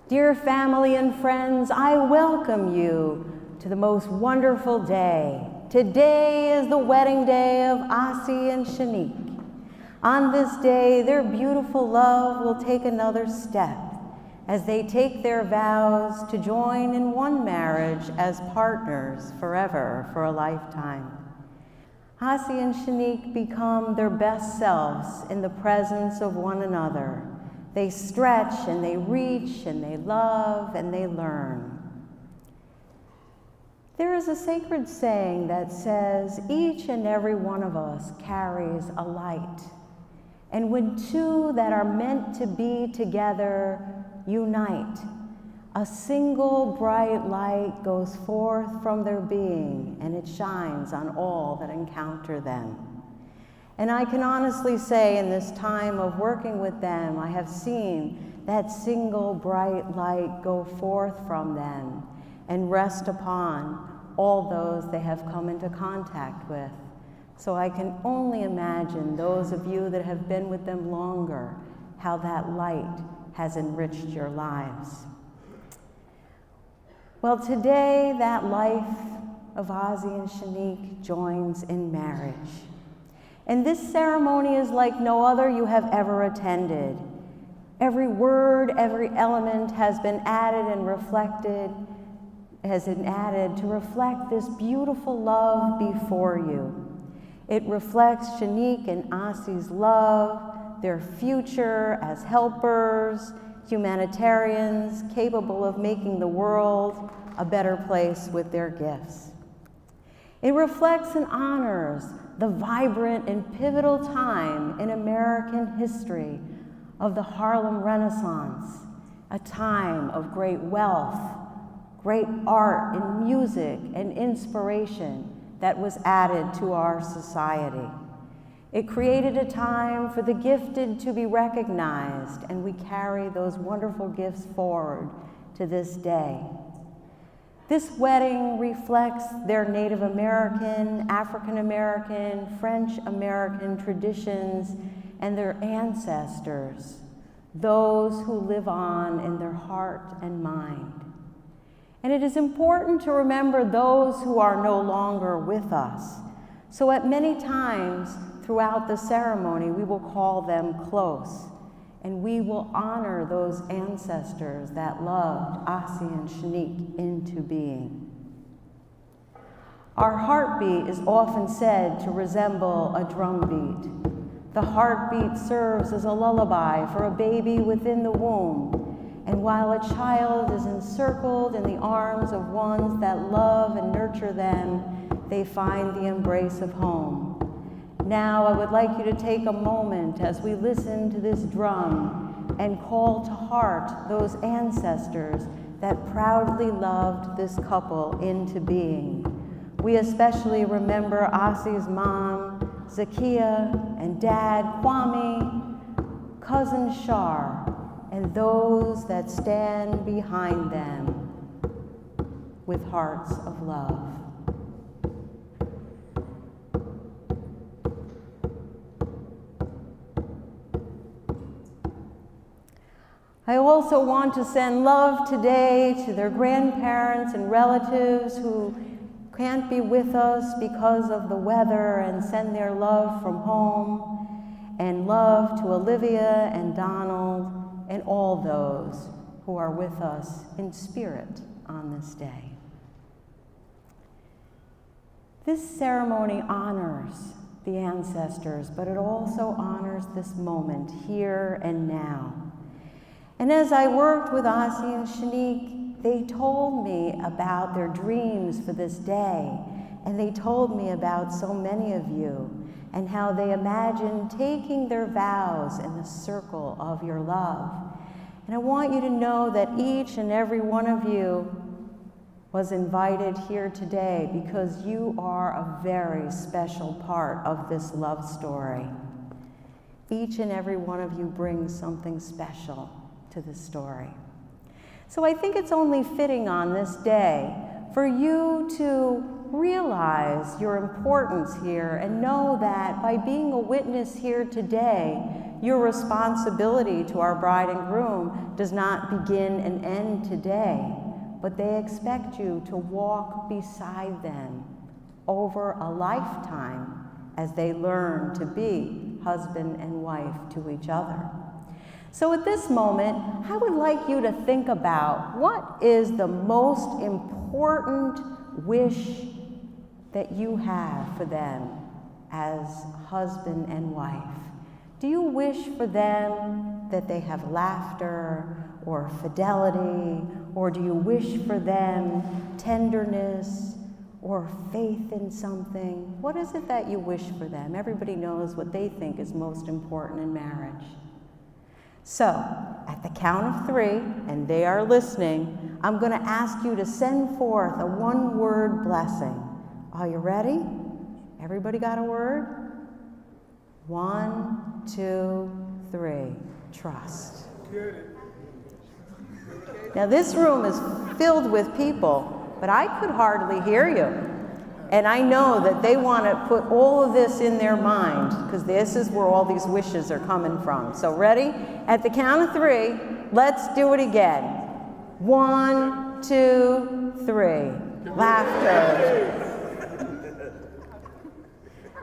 Dear family and friends, I welcome you to the most wonderful day. Today is the wedding day of Asi and Shanique. On this day, their beautiful love will take another step as they take their vows to join in one marriage as partners forever for a lifetime. Asi and Shanique become their best selves in the presence of one another. They stretch and they reach and they love and they learn. There is a sacred saying that says each and every one of us carries a light. And when two that are meant to be together unite, a single bright light goes forth from their being and it shines on all that encounter them. And I can honestly say in this time of working with them, I have seen that single bright light go forth from them and rest upon all those they have come into contact with. So I can only imagine those of you that have been with them longer, how that light has enriched your lives. Well, today that life of Asi and Shanique joins in marriage. And this ceremony is like no other you have ever attended. Every word, every element has been added and reflected, has been added to reflect this beautiful love before you. It reflects Shanique and Asi's love, their future as helpers, humanitarians capable of making the world a better place with their gifts. It reflects and honors the vibrant and pivotal time in American history of the Harlem Renaissance, a time of great wealth, great art and music and inspiration that was added to our society. It created a time for the gifted to be recognized, and we carry those wonderful gifts forward to this day. This wedding reflects their Native American, African American, French American traditions and their ancestors, those who live on in their heart and mind. And it is important to remember those who are no longer with us. So at many times throughout the ceremony, we will call them close, and we will honor those ancestors that loved Asi and Shanique into being. Our heartbeat is often said to resemble a drum beat. The heartbeat serves as a lullaby for a baby within the womb, and while a child is encircled in the arms of ones that love and nurture them, they find the embrace of home. Now I would like you to take a moment as we listen to this drum and call to heart those ancestors that proudly loved this couple into being. We especially remember Asi's mom, Zakia, and dad, Kwame, cousin Shar, and those that stand behind them with hearts of love. I also want to send love today to their grandparents and relatives who can't be with us because of the weather, and send their love from home, and love to Olivia and Donald and all those who are with us in spirit on this day. This ceremony honors the ancestors, but it also honors this moment here and now. And as I worked with Asi and Shanique, they told me about their dreams for this day, and they told me about so many of you and how they imagined taking their vows in the circle of your love. And I want you to know that each and every one of you was invited here today because you are a very special part of this love story. Each and every one of you brings something special to this story. So I think it's only fitting on this day for you to realize your importance here and know that by being a witness here today, your responsibility to our bride and groom does not begin and end today, but they expect you to walk beside them over a lifetime as they learn to be husband and wife to each other. So at this moment, I would like you to think about what is the most important wish that you have for them as husband and wife. Do you wish for them that they have laughter or fidelity, or do you wish for them tenderness or faith in something? What is it that you wish for them? Everybody knows what they think is most important in marriage. So, at the count of 3, and they are listening, I'm going to ask you to send forth a one-word blessing. Are you ready? Everybody got a word? 1, 2, 3. Trust. Now, this room is filled with people, but I could hardly hear you. And I know that they want to put all of this in their mind, because this is where all these wishes are coming from. So ready? At the count of 3, let's do it again. 1, 2, 3. Laughter.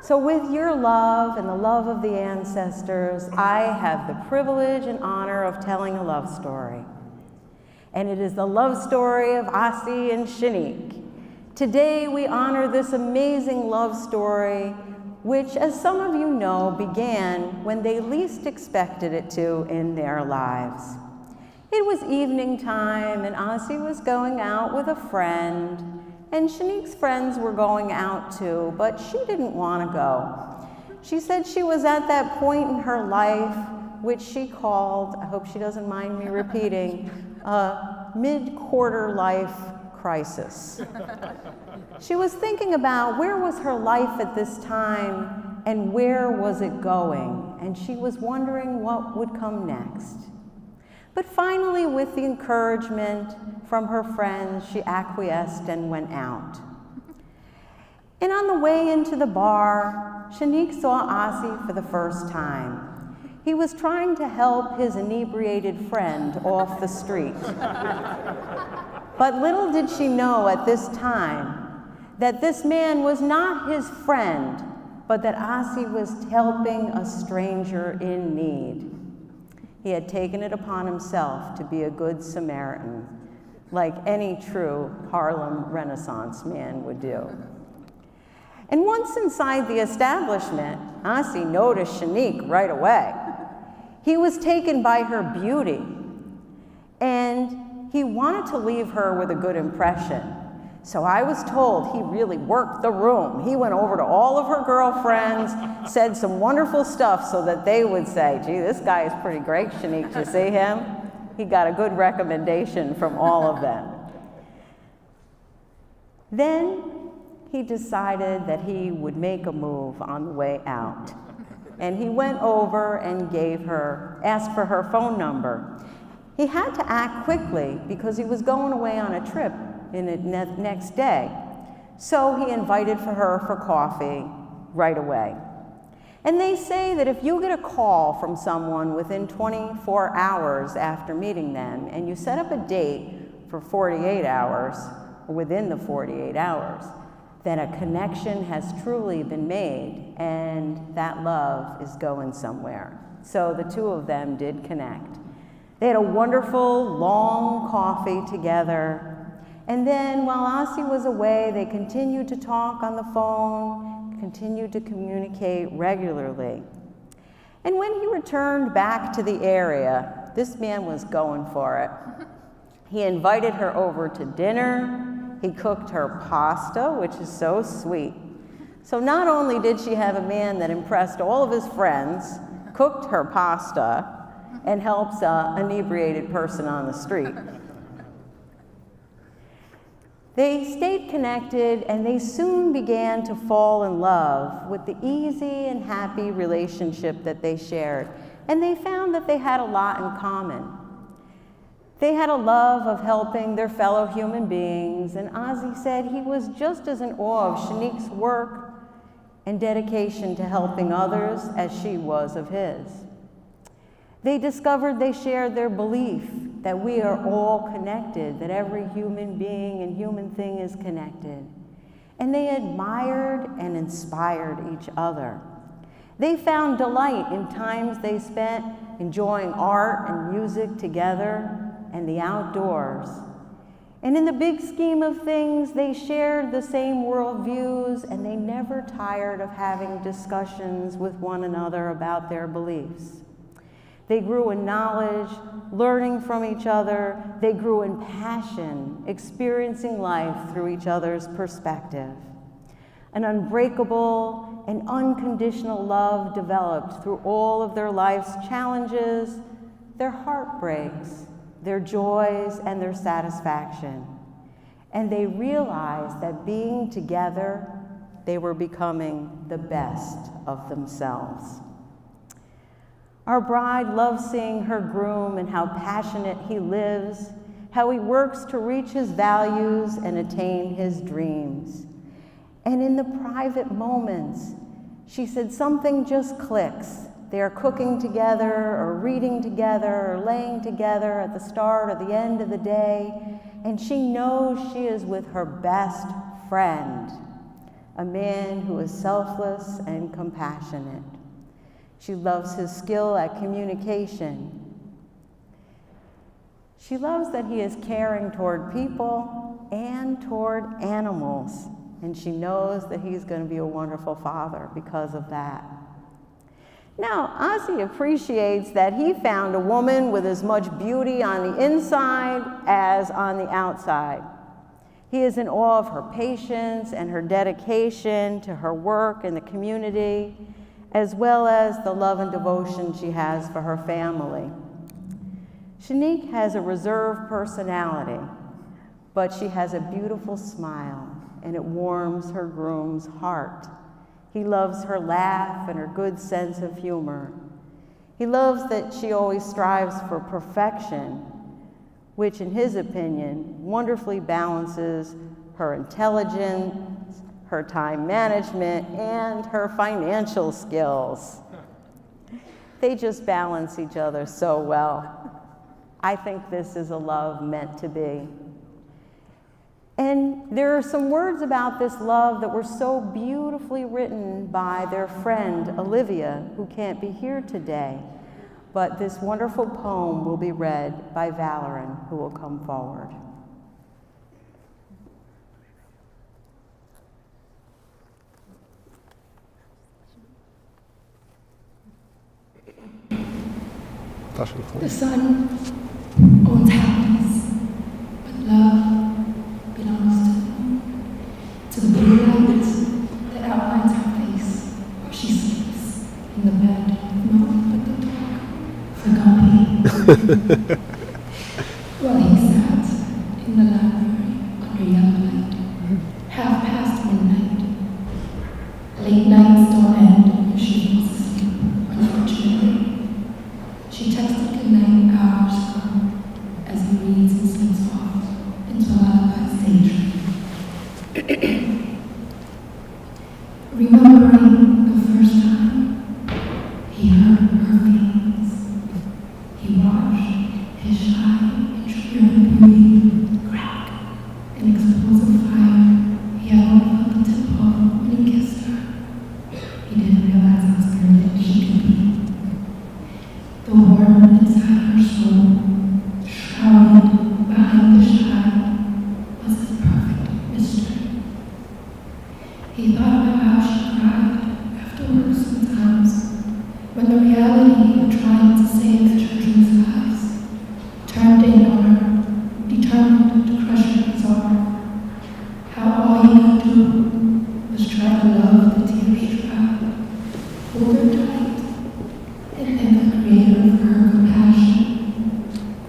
So with your love and the love of the ancestors, I have the privilege and honor of telling a love story. And it is the love story of Asi and Shanique. Today we honor this amazing love story, which, as some of you know, began when they least expected it to in their lives. It was evening time, and Asi was going out with a friend, and Shanique's friends were going out too, but she didn't want to go. She said she was at that point in her life, which she called, I hope she doesn't mind me repeating, a mid-quarter life crisis. She was thinking about where was her life at this time and where was it going, and she was wondering what would come next. But finally, with the encouragement from her friends, she acquiesced and went out. And on the way into the bar, Shanique saw Asi for the first time. He was trying to help his inebriated friend off the street. But little did she know at this time that this man was not his friend, but that Asi was helping a stranger in need. He had taken it upon himself to be a good Samaritan, like any true Harlem Renaissance man would do. And once inside the establishment, Asi noticed Shanique right away. He was taken by her beauty, and he wanted to leave her with a good impression. So I was told he really worked the room. He went over to all of her girlfriends, said some wonderful stuff so that they would say, gee, this guy is pretty great, Shanique, you see him? He got a good recommendation from all of them. Then he decided that he would make a move on the way out. And he went over and asked for her phone number. He had to act quickly because he was going away on a trip in the next day. So he invited her for coffee right away. And they say that if you get a call from someone within 24 hours after meeting them, and you set up a date for 48 hours, or within the 48 hours, then a connection has truly been made, and that love is going somewhere. So the two of them did connect. They had a wonderful, long coffee together. And then while Asi was away, they continued to talk on the phone, continued to communicate regularly. And when he returned back to the area, this man was going for it. He invited her over to dinner. He cooked her pasta, which is so sweet. So not only did she have a man that impressed all of his friends, cooked her pasta, and helps an inebriated person on the street. They stayed connected, and they soon began to fall in love with the easy and happy relationship that they shared. And they found that they had a lot in common. They had a love of helping their fellow human beings, and Ozzy said he was just as in awe of Shanique's work and dedication to helping others as she was of his. They discovered they shared their belief that we are all connected, that every human being and human thing is connected. And they admired and inspired each other. They found delight in times they spent enjoying art and music together and the outdoors. And in the big scheme of things, they shared the same worldviews, and they never tired of having discussions with one another about their beliefs. They grew in knowledge, learning from each other. They grew in passion, experiencing life through each other's perspective. An unbreakable and unconditional love developed through all of their life's challenges, their heartbreaks, their joys, and their satisfaction. And they realized that being together, they were becoming the best of themselves. Our bride loves seeing her groom and how passionate he lives, how he works to reach his values and attain his dreams. And in the private moments, she said something just clicks. They are cooking together or reading together or laying together at the start or the end of the day, and she knows she is with her best friend, a man who is selfless and compassionate. She loves his skill at communication. She loves that he is caring toward people and toward animals, and she knows that he's going to be a wonderful father because of that. Now, Asi appreciates that he found a woman with as much beauty on the inside as on the outside. He is in awe of her patience and her dedication to her work and the community, as well as the love and devotion she has for her family. Shanique has a reserved personality, but she has a beautiful smile, and it warms her groom's heart. He loves her laugh and her good sense of humor. He loves that she always strives for perfection, which in his opinion wonderfully balances her intelligence, her time management, and her financial skills. They just balance each other so well. I think this is a love meant to be. And there are some words about this love that were so beautifully written by their friend, Olivia, who can't be here today. But this wonderful poem will be read by Valoran, who will come forward. The sun owns happiness, but love belongs to the blue light that outlines her face where she sleeps in the bed with no but the dog for company. While he sat in the library under yellow light, half past midnight. Late nights don't end if she falls asleep, unfortunately. She texted goodnight hours ago as he reads and slips off into a lullaby's daydream. Remembering the first time he heard her feelings, he watched his shy and transparent beauty crack and expose a fire he had only felt the tip of when he kissed her. He didn't realize how spirited she could be. The warmth inside her soul, shrouded behind the shy, was his perfect mystery. He thought about how she cried afterwards sometimes, when the reality of trying to save children's lives turned in on her, determined to crush her resolve. How all he could do was try to love the tears dropped, hold her tight, and thank the Creator for her compassion,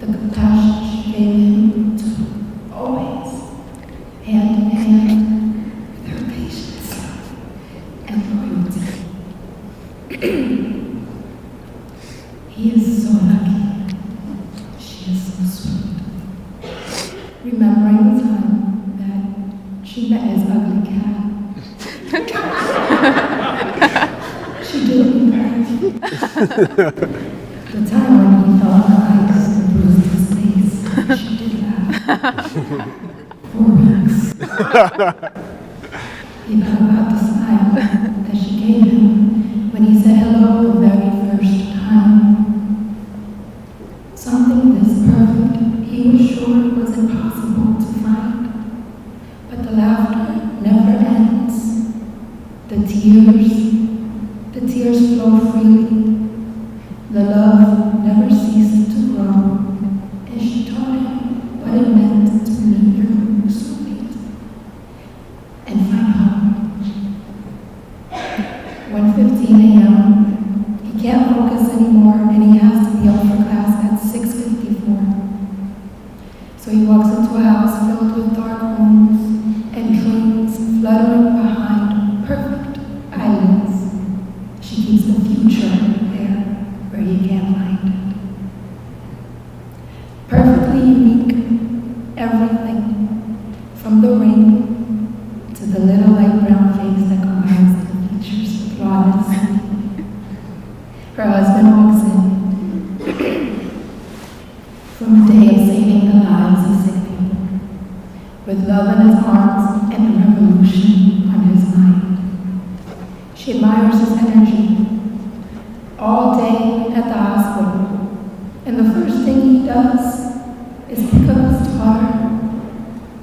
the compassion she gave him to always, hand in hand with her patience and loyalty. He is so lucky. She is so sweet. She met his ugly cat. She did it in person. The time when he fell on the ice and bruised his face, she did laugh. 4 weeks. He thought about the smile that she gave him when he said hello the very first time. Something this perfect, he was sure was impossible to find. But the laughter never ends. The tears flow freely. The love never ceased to grow. And she taught him what it meant to meet your soulmate and find home. 1:15 a.m. He can't focus anymore, and he has to be up for class at 6:54. So he walks into a house filled with dark rooms and dreams fluttering behind perfect eyelids. She keeps the future there where he can't find it. Perfectly unique, everything, from the ring to the little light brown face that combines the features flawlessly. Her husband walks in from a day of saving the lives of sick people, with love in his arms and a revolution on his mind. She admires his energy. All day at the hospital, and the first thing he does is pick up his daughter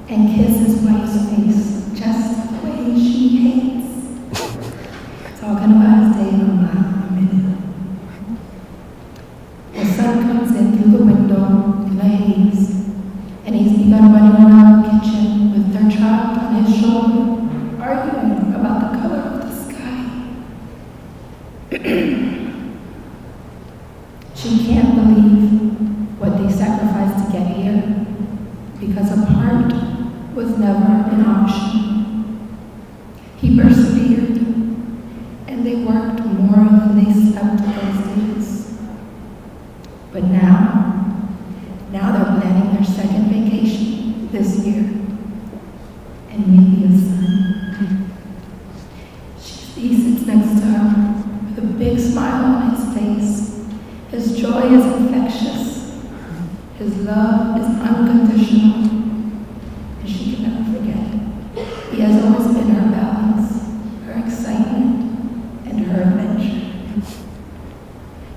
and kiss his wife's face just the way she hates. Talking about his day in a minute. The sun comes in through the window in a haze, and he's begun running around the kitchen with their child on his shoulder, arguing about the color of the sky. She can't believe what they sacrificed to get here, because a part was never an option. He persevered, and they worked more than they slept those days. But now they're planning their second vacation this year, and maybe a son. He sits next to her with a big smile on his face. His joy is infectious. His love is unconditional. And she can never forget it. He has always been her balance, her excitement, and her adventure.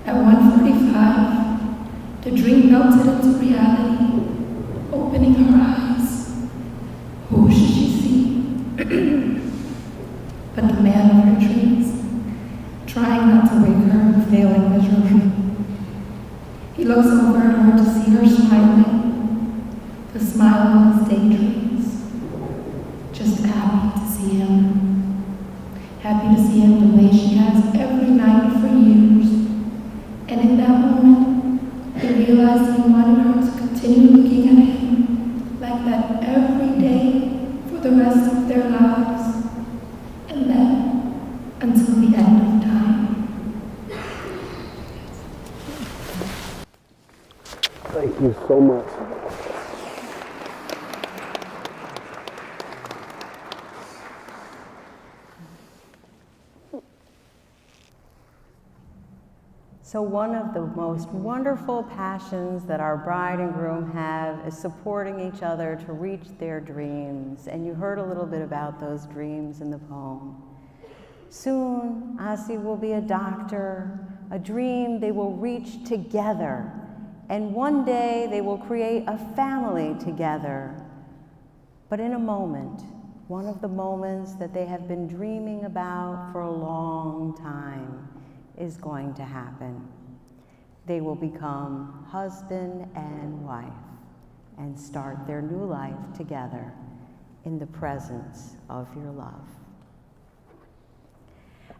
At 1:45, the dream melted into reality, opening her eyes. Who should she see? But the man of her dreams, trying not to wake her, failing miserably. He looks over at her to see her smiling, the smile of his daydreams. Just happy to see him. Happy to see him the way she has every night for years. And in that moment, he realized he wanted her to continue looking at him like that every day for the rest of their lives. And then, until the end of time. Thank you so much. So one of the most wonderful passions that our bride and groom have is supporting each other to reach their dreams. And you heard a little bit about those dreams in the poem. Soon, Asi will be a doctor, a dream they will reach together. And one day they will create a family together. But in a moment, one of the moments that they have been dreaming about for a long time is going to happen. They will become husband and wife and start their new life together in the presence of your love.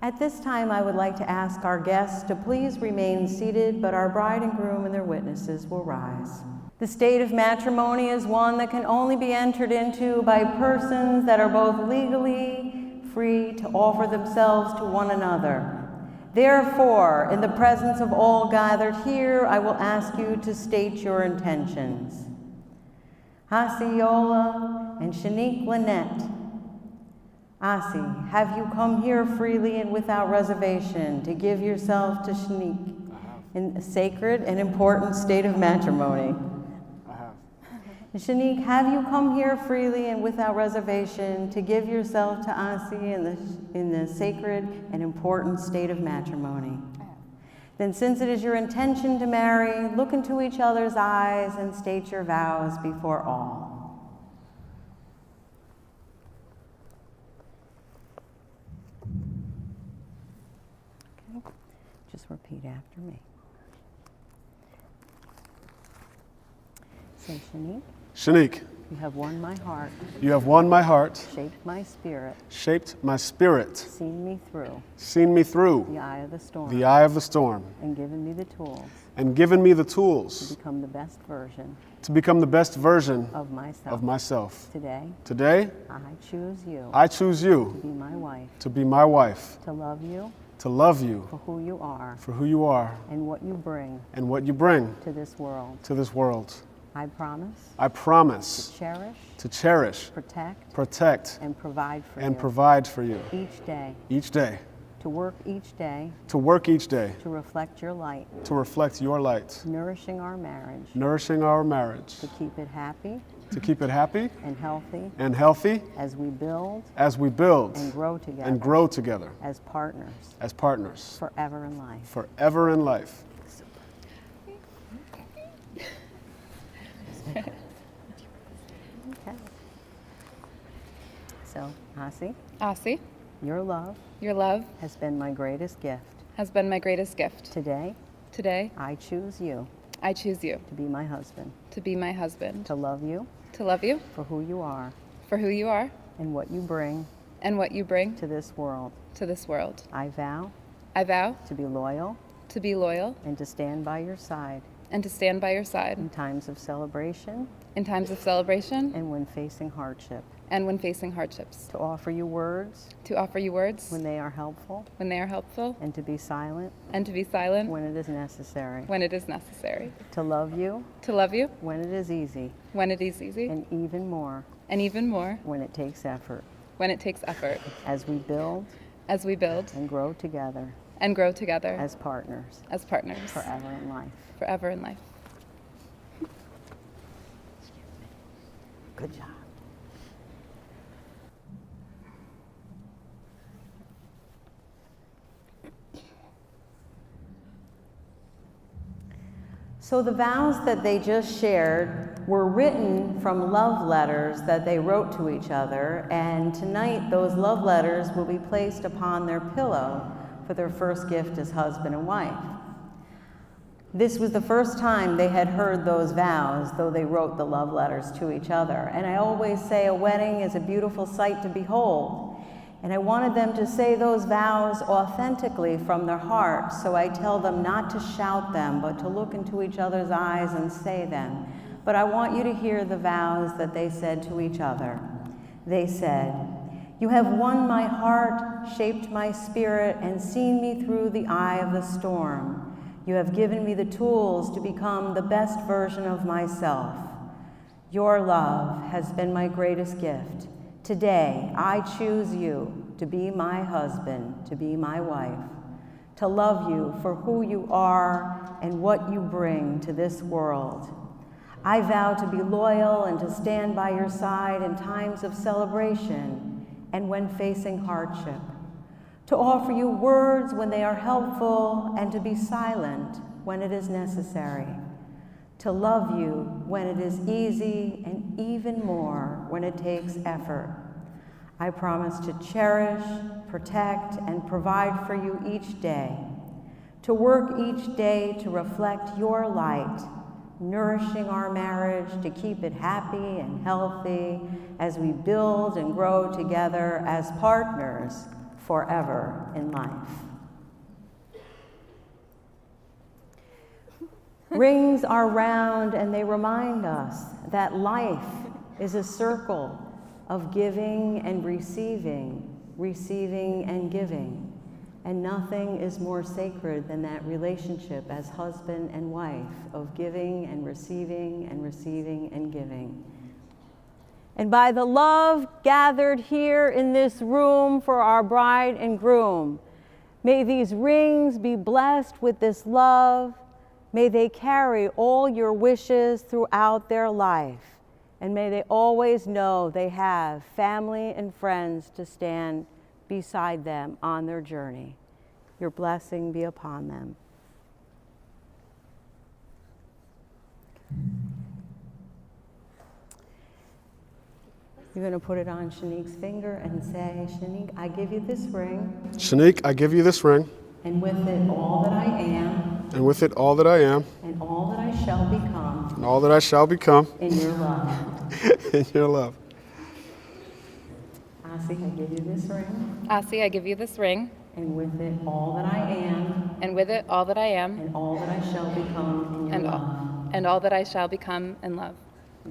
At this time, I would like to ask our guests to please remain seated, but our bride and groom and their witnesses will rise. The state of matrimony is one that can only be entered into by persons that are both legally free to offer themselves to one another. Therefore, in the presence of all gathered here, I will ask you to state your intentions. Asi-Yahola and Shanique Lynette Asi, have you come here freely and without reservation to give yourself to Shanique in a sacred and important state of matrimony? I have. Shanique, have you come here freely and without reservation to give yourself to Asi in the sacred and important state of matrimony? Then since it is your intention to marry, look into each other's eyes and state your vows before all. Okay, just repeat after me. Say, Shanique, Shanique, you have won my heart, you have won my heart, shaped my spirit, shaped my spirit, seen me through seen me through the eye of the storm, the eye of the storm, and given me the tools and given me the to tools become the best version to become the best version of myself. of myself. Today, Today, I choose you I choose to you be my wife, to be my wife, to love you to love you for who you are for who you are and what you bring and what you bring to this world. to this world. I promise I promise to cherish, to cherish, protect, protect, and provide for and you provide for you each day, to work each day, to reflect your light, to reflect your light, nourishing our marriage, nourishing our marriage, to keep it happy to keep it happy and healthy as we build and grow together as partners forever in life. forever in life. Okay. So, Asi, Asi, your love your love has been my greatest gift. has been my greatest gift. Today, Today, I choose you I choose you to be my husband, to be my husband, to love you to love you for who you are for who you are and what you bring and what you bring to this world. to this world. I vow I vow to be loyal to be loyal and to stand by your side and to stand by your side in times of celebration in times of celebration and when facing hardship, and when facing hardships, to offer you words to offer you words when they are helpful when they are helpful and to be silent and to be silent when it is necessary, when it is necessary, to love you to love you when it is easy, when it is easy, and even more and even more when it takes effort, when it takes effort, as we build as we build and grow together and grow together as partners forever in life. forever in life. Good job. So the vows that they just shared were written from love letters that they wrote to each other, and tonight those love letters will be placed upon their pillow for their first gift as husband and wife. This was the first time they had heard those vows, though they wrote the love letters to each other. And I always say a wedding is a beautiful sight to behold. And I wanted them to say those vows authentically from their heart, so I tell them not to shout them, but to look into each other's eyes and say them. But I want you to hear the vows that they said to each other. They said, "You have won my heart, shaped my spirit, and seen me through the eye of the storm. You have given me the tools to become the best version of myself. Your love has been my greatest gift. Today, I choose you to be my husband, to be my wife, to love you for who you are and what you bring to this world. I vow to be loyal and to stand by your side in times of celebration and when facing hardship, to offer you words when they are helpful and to be silent when it is necessary, to love you when it is easy and even more when it takes effort. I promise to cherish, protect, and provide for you each day, to work each day to reflect your light, nourishing our marriage to keep it happy and healthy as we build and grow together as partners forever in life." Rings are round and they remind us that life is a circle of giving and receiving, receiving and giving. And nothing is more sacred than that relationship as husband and wife of giving and receiving and receiving and giving. and by the love gathered here in this room for our bride and groom. May these rings be blessed with this love. May they carry all your wishes throughout their life. And may they always know they have family and friends to stand beside them on their journey. Your blessing be upon them. You're going to put it on Shanique's finger and say, Shanique, I give you this ring. Shanique, I give you this ring. And with it all that I am. And with it all that I am. And all that I shall become. And all that I shall become. In your love. In your love. Asi, I give you this ring. Asi, I give you this ring. And with it all that I am. And with it all that I am. And all that I shall become in your love. And all that I shall become in love.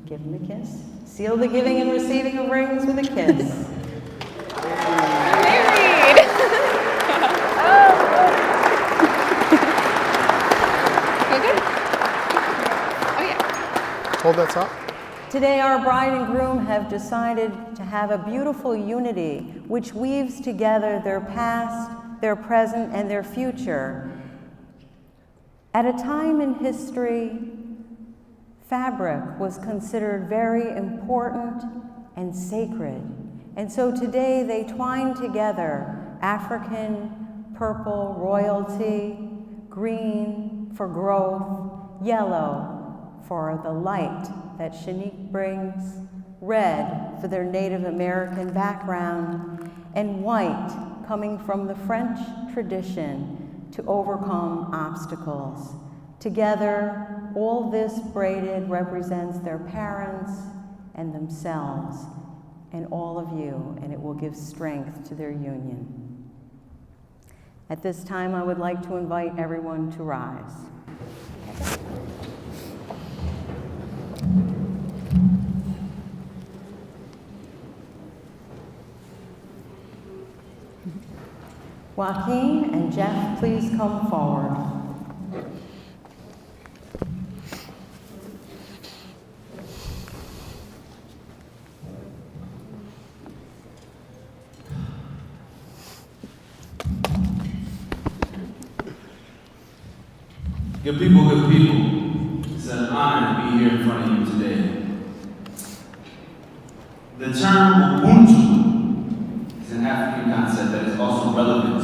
Give him a kiss. Seal the giving and receiving of rings with a kiss. Married! Okay. Oh yeah. Hold that top. Today our bride and groom have decided to have a beautiful unity which weaves together their past, their present, and their future. At a time in history, fabric was considered very important and sacred. And so today they twine together African purple royalty, green for growth, yellow for the light that Shanique brings, red for their Native American background, and white coming from the French tradition to overcome obstacles. Together, all this braided represents their parents and themselves and all of you, and it will give strength to their union. At this time, I would like to invite everyone to rise. Joaquin and Jeff, please come forward. Good people, it's an honor to be here in front of you today. The term Ubuntu is an African concept that is also relevant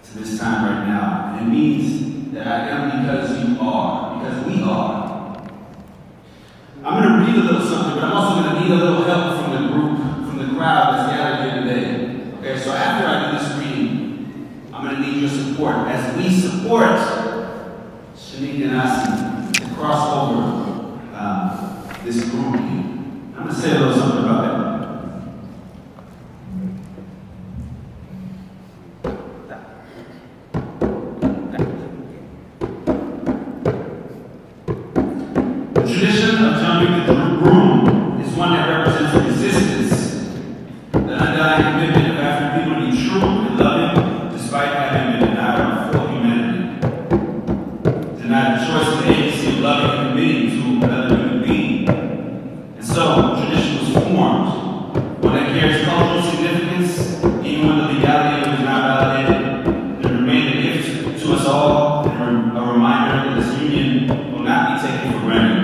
to this time right now. And it means that I am because you are, because we are. I'm going to read a little something, but I'm also going to need a little help from the group, from the crowd that's gathered here today. Okay, so after I do this reading, I'm going to need your support as we support Shanique and Asi to cross over this group here. I'm going to say a little something about that. The tradition of jumping the broom is one that represents resistance, the undying commitment of African people to be true and loving despite having been denied our full humanity. Denied the choice and agency of loving and committing to another human being. And so, tradition was formed, one that carries cultural significance, even when the legality of it is not validated. It remained a gift to us all, and a reminder that this union will not be taken for granted.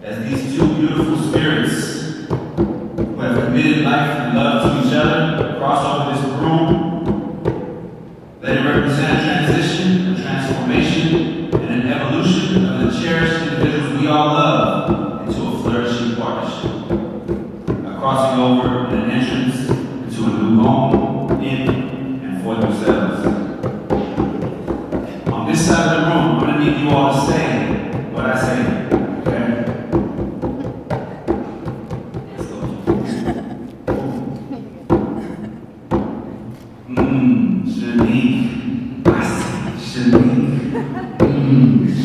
As these two beautiful spirits who have committed life and love to each other cross over this room, let it represent a transition, a transformation, and an evolution of the cherished individuals we all love into a flourishing partnership. A crossing over and an entrance into a new home in and for themselves. On this side of the room, I'm going to need you all to say what I say. Okay? Let's go. Shanique. Shanique.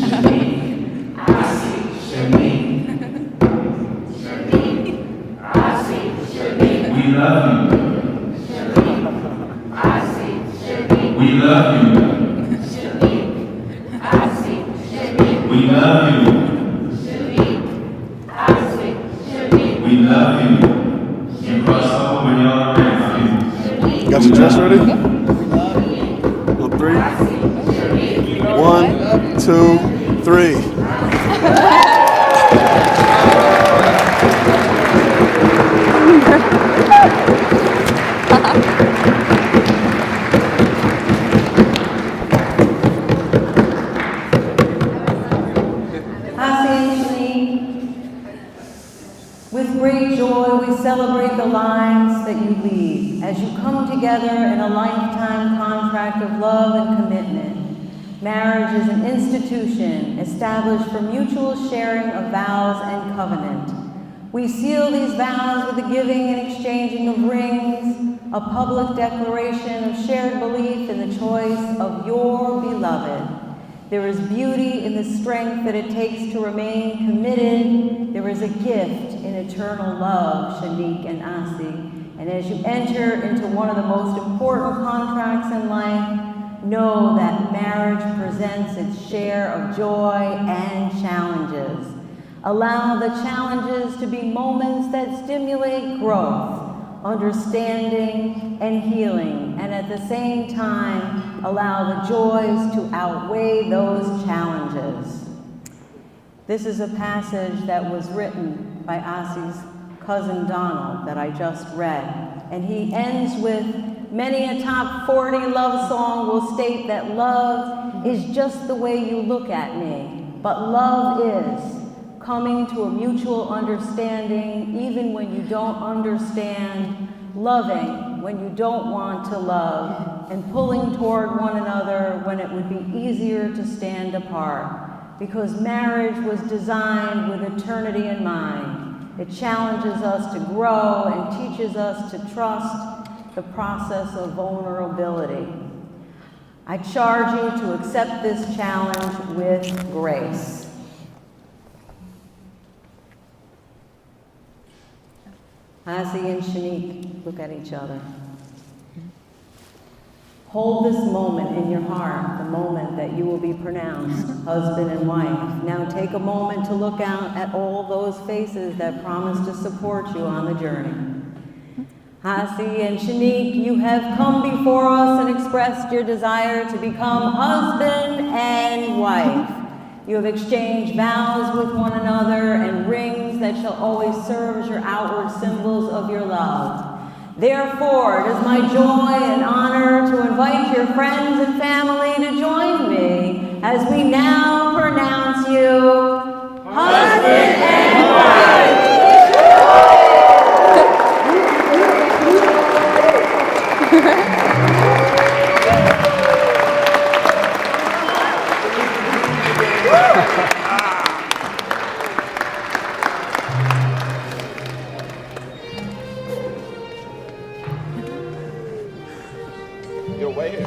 Shanique, Asi, Shanique. Shanique, Asi, Shanique. We love you. Shanique, Asi, Shanique. We love you. Shanique, Asi, Shanique. We love you. Shanique, Asi, Shanique. We got your dress ready? On 3. 1, 2, 3. Asi-Yahola, with great joy we celebrate the lives that you lead as you come together in a lifetime contract of love and commitment. Marriage is an institution established for mutual sharing of vows and covenant. We seal these vows with the giving and exchanging of rings, a public declaration of shared belief in the choice of your beloved. There is beauty in the strength that it takes to remain committed. There is a gift in eternal love, Shanique and Asi. And as you enter into one of the most important contracts in life, know that marriage presents its share of joy and challenges. Allow the challenges to be moments that stimulate growth, understanding, and healing, and at the same time, allow the joys to outweigh those challenges. This is a passage that was written by Asi's cousin Donald that I just read, and he ends with, many a top 40 love song will state that love is just the way you look at me, but love is coming to a mutual understanding even when you don't understand, loving when you don't want to love, and pulling toward one another when it would be easier to stand apart. Because marriage was designed with eternity in mind. It challenges us to grow and teaches us to trust the process of vulnerability. I charge you to accept this challenge with grace. Asi and Shanique look at each other. Hold this moment in your heart, the moment that you will be pronounced husband and wife. Now take a moment to look out at all those faces that promise to support you on the journey. Asi and Shanique, you have come before us and expressed your desire to become husband and wife. You have exchanged vows with one another and rings that shall always serve as your outward symbols of your love. Therefore, it is my joy and honor to invite your friends and family to join me as we now pronounce you husband and wife. You're way here.